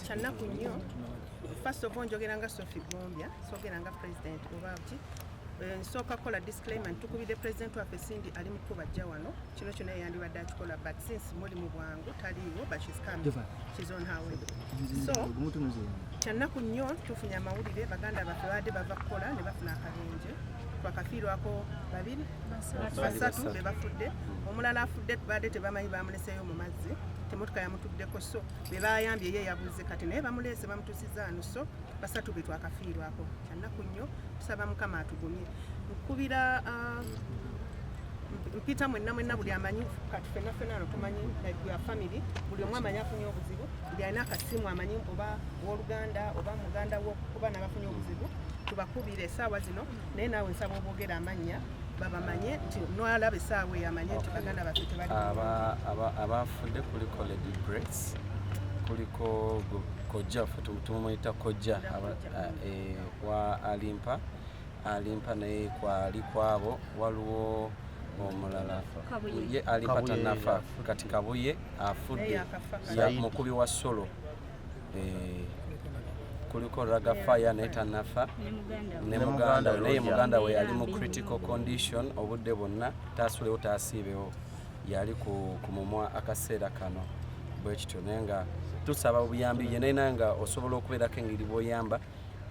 Kyannaku nnyo. First of all njogera nga Sophie Gombya, sogera nga president obaki. Nsooka kola disclaimer ntukubidde president waffe Cindy ali mu kubajja wano. Kino kyonna yandibadde akikola but since muli mu bwangu taliiwo but she's coming. She's on her way. So kyannaku nnyo tufunye amawulire baganda baffe baadde bava kukola ne bafuna akabenje. Twakafiirwako babiri basatu be bafudde. Omulala afudde baadde tebamanyi bamuleseeyo mu mazzi. Emotoka yamutuddeko so be bayambye ye yabuze kati naye bamuleese bamutusiza ano so basatu be twakafiirwako. Kyannaku nnyo tusaba Mukama atugumye. Nkubira mpita mwenna buli amanyi kati ffena tumanyi like your family buli omu amanyi afunye obuzibu buli alina akasimu amanyi oba w'oluganda oba muganda wokuba n'abafunye obuzibu tubakubire essaawa zino naye naawe nsaba obwogera amannya babamanye nti n'alaba essaawa eyamanye nti baganda baffe tebali abafudde kuliko Lady Grace kuliko Kojja tumuyita Kojja wa Alimpa naye kwali kwabo waliwo omulala ye Alimpa tanafa kati Kabuye afudde ya mukubi wa solo kuliko Ragafaya naye tanafa ne muganda we yali mu critical condition obudde bonna taasulewo taasiibewo yali ku mumwa akaseera kano bwe kityo naye nga tusaba obuyambi ye naye nga osobola okubeerako engeri bw'oyamba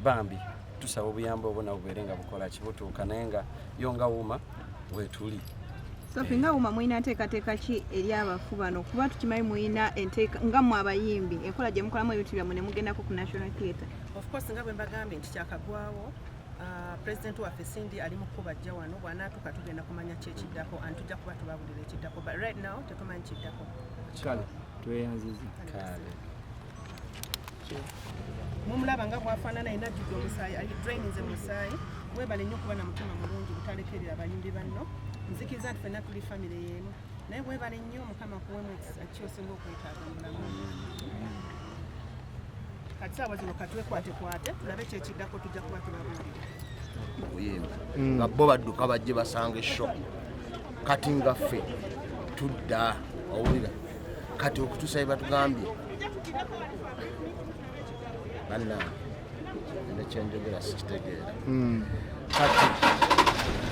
bambi tusaba obuyambi obwo nabwo bubeere nga bukola kibutuuka naye nga yo nga wuma wetuli. Sophie nga wuma mulina nteekateeka ki eri abafu bano kuba tukimanyi mulina enteeka nga mmwe abayimbi enkola gye mukolamu ebintu byammwe ne mugendako ku National Theatre? Of course nga bwe mbagambye nti kyakagwawo president waffe Cindy ali mu kubajja wano bw'anaatuuka tugenda kumanya ki ekiddako and tujja kuba tubabulira ekiddako but right now tetumanyi kiddako. Kale tweyanziza mumulaba nga bwafaanana ayina ajjudde omusaayi ali drainize mu musaayi mwebale nnyo okuba na mutima mulungi butalekerera abayimbi banno nzikiriza nti ffenna tuli famire y'emu naye mwebale nnyo Mukama kuwemu kyosinga okwetaaga mu bulamu kati saawa zino katwekwatekwate tulabe kyekiddako tujja kuba tubabulira okuyimba nga bo badduka bajje basanga esho kati nga ffe tudda owulira kati okutuusa batugambye banna nekyenjogera sikitegeera kati